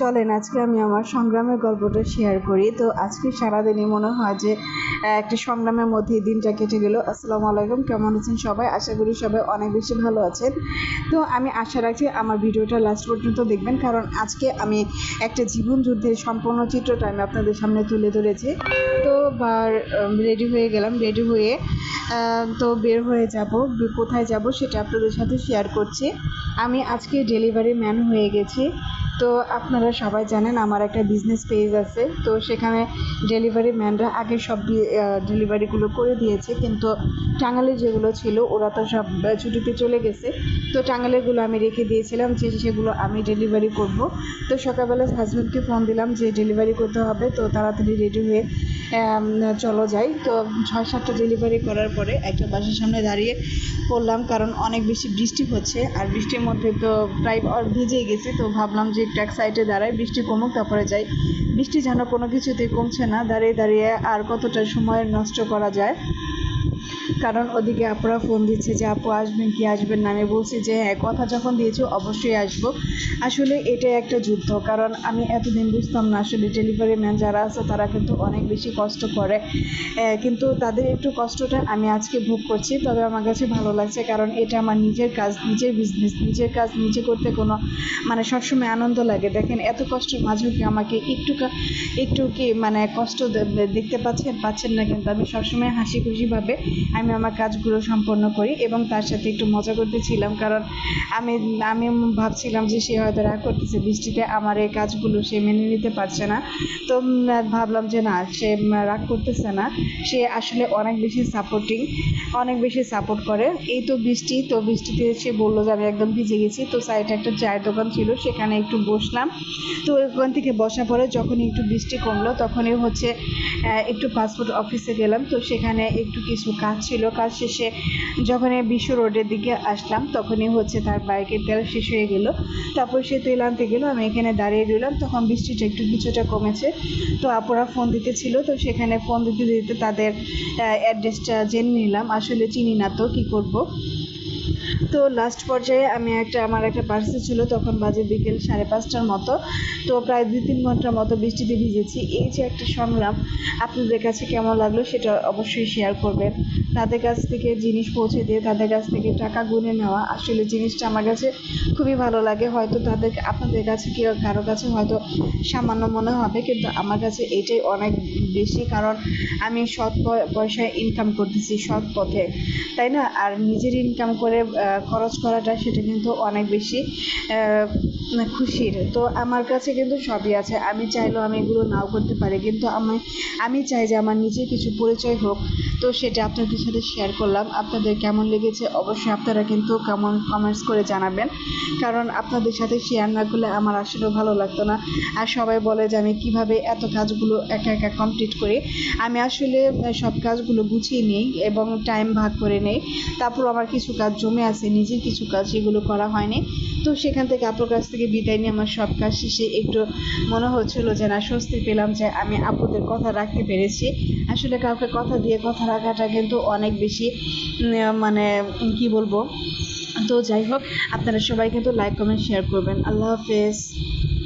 চলেন আজকে আমি আমার সংগ্রামের গল্পটা শেয়ার করি। তো আজকে সারাদিনই মনে হয় যে একটা সংগ্রামের মধ্যে দিনটা কেটে গেল। আসসালামু আলাইকুম, কেমন আছেন সবাই? আশা করি সবাই অনেক বেশি ভালো আছেন। তো আমি আশা রাখছি আমার ভিডিওটা লাস্ট পর্যন্ত দেখবেন, কারণ আজকে আমি একটা জীবন যুদ্ধের সম্পূর্ণ চিত্রটা আমি আপনাদের সামনে তুলে ধরেছি। তো রেডি হয়ে গেলাম, রেডি হয়ে তো বের হয়ে যাব। কোথায় যাব সেটা আপনাদের সাথে শেয়ার করছি। আমি আজকে ডেলিভারি ম্যান হয়ে গেছি। তো আপনারা সবাই জানেন আমার একটা বিজনেস পেজ আছে। তো সেখানে ডেলিভারি ম্যানরা আগে সব ডেলিভারিগুলো করে দিয়েছে, কিন্তু টাঙ্গালের যেগুলো ছিল ওরা তো সব ছুটিতে চলে গেছে। তো টাঙ্গালেরগুলো আমি রেখে দিয়েছিলাম যে সেগুলো আমি ডেলিভারি করব। তো সকালবেলা হাজব্যান্ডকে ফোন দিলাম যে ডেলিভারি করতে হবে, তো তাড়াতাড়ি রেডি হয়ে চলো যাই। তো 6-7টা ডেলিভারি করার পরে একটা বাসার সামনে দাঁড়িয়ে পড়লাম, কারণ অনেক বেশি বৃষ্টি হচ্ছে, আর বৃষ্টির মধ্যে তো প্রায় ভিজেই গেছি। তো ভাবলাম যে একটু এক সাইডে দাঁড়াই, বৃষ্টি কমুক তারপরে যাই। বৃষ্টি যেন কোনো কিছুতেই কমছে না, দাঁড়িয়ে দাঁড়িয়ে আর কতটা সময় নষ্ট করা যায়। কারণ ওদিকে আপুরা ফোন দিচ্ছে যে আপু আসবেন কি আসবেন না। আমি বলছি যে হ্যাঁ, কথা যখন দিয়েছো অবশ্যই আসবো। আসলে এটা একটা যুদ্ধ, কারণ আমি এতদিন বুঝতাম না আসলে ডেলিভারি ম্যান যারা আছে তারা কিন্তু অনেক বেশি কষ্ট করে, কিন্তু তাদের একটু কষ্টটা আমি আজকে ভোগ করছি। তবে আমার কাছে ভালো লাগছে, কারণ এটা আমার নিজের কাজ, নিজের বিজনেস, নিজের কাজ নিজে করতে কোনো সবসময় আনন্দ লাগে। দেখেন এত কষ্টের মাঝেও কি আমাকে একটু কি কষ্ট দেখতে পাচ্ছেন না, কিন্তু আমি সবসময় হাসি খুশিভাবে আমি আমার কাজগুলো সম্পন্ন করি, এবং তার সাথে একটু মজা করতেছিলাম। কারণ আমি আমি ভাবছিলাম যে সে হয়তো রাগ করতেছে বৃষ্টিতে, আমার এই কাজগুলো সে মেনে নিতে পারছে না। তো ভাবলাম যে না, সে রাগ করতেছে না, সে আসলে অনেক বেশি সাপোর্ট করে। এই তো বৃষ্টি, তো বৃষ্টিতে সে বললো যে আমি একদম ভিজে গেছি। তো সাইডে একটা চায়ের দোকান ছিল, সেখানে একটু বসলাম। তো ওখান থেকে বসার পরে যখনই একটু বৃষ্টি কমলো তখনই একটু পাসপোর্ট অফিসে গেলাম। তো সেখানে একটু কিছু কাজ ছিল, কাজ শেষে যখন বিশ্ব রোডের দিকে আসলাম তখনই তার বাইকের তেল শেষ হয়ে গেল। তারপর সে তেল আনতে গেল, আমি এখানে দাঁড়িয়ে রইলাম। তখন বৃষ্টিটা কিছুটা কমেছে। তো আপুরা ফোন দিতেছিল, তো সেখানে ফোন দিতে দিতে তাদের অ্যাড্রেসটা জেনে নিলাম। আসলে চিনি না, তো কী করব। তো লাস্ট পর্যায়ে আমার একটা পার্সেল ছিল, তখন বাজে বিকেল 5:30টার মতো। তো প্রায় 2-3 ঘন্টার মতো বৃষ্টিতে ভিজেছি। এই যে একটা সংগ্রাম, আপনাদের কাছে কেমন লাগলো সেটা অবশ্যই শেয়ার করবেন। তাদের কাছ থেকে জিনিস পৌঁছে দিয়ে তাদের কাছ থেকে টাকা গুনে নেওয়া, আসলে জিনিসটা আমার কাছে খুবই ভালো লাগে। হয়তো আপনাদের কাছে কারো কাছে হয়তো সামান্য মনে হবে, কিন্তু আমার কাছে এটাই অনেক বেশি, কারণ আমি সৎ পয়সায় ইনকাম করতেছি, সৎ পথে, তাই না? আর নিজের ইনকাম করে খরচ করাটা সেটা কিন্তু অনেক বেশি খুশির। তো আমার কাছে কিন্তু সবই আছে, আমি চাইলেও আমি এগুলো নাও করতে পারি, কিন্তু আমি চাই যে আমার নিজের কিছু পরিচয় হোক। তো সেটা আপনাদের সাথে শেয়ার করলাম। আপনাদের কেমন লেগেছে অবশ্যই আপনারা কিন্তু কমেন্টস করে জানাবেন, কারণ আপনাদের সাথে শেয়ার না করলে আমার আসলেও ভালো লাগতো না। আর সবাই বলে যে আমি কিভাবে এত কাজগুলো একা একা কমপ্লিট করি। আমি আসলে সব কাজগুলো গুছিয়ে নিই এবং টাইম ভাগ করে নেই। তারপর আমার কিছু কাজ জমে আছে, নিজের কিছু কাজ, সেগুলো করা হয়নি। তো সেখান থেকে আপুর কাছ থেকে বিদায় নিয়ে আমার সব কাজ শেষে একটু মনে হচ্ছিলো যে না, স্বস্তি পেলাম যে আমি আপুদের কথা রাখতে পেরেছি। আসলে কাউকে কথা দিয়ে কথা রাখাটা কিন্তু অনেক বেশি কি বলবো। তো যাই হোক, আপনারা সবাই কিন্তু লাইক কমেন্ট শেয়ার করবেন। আল্লাহ হাফেজ।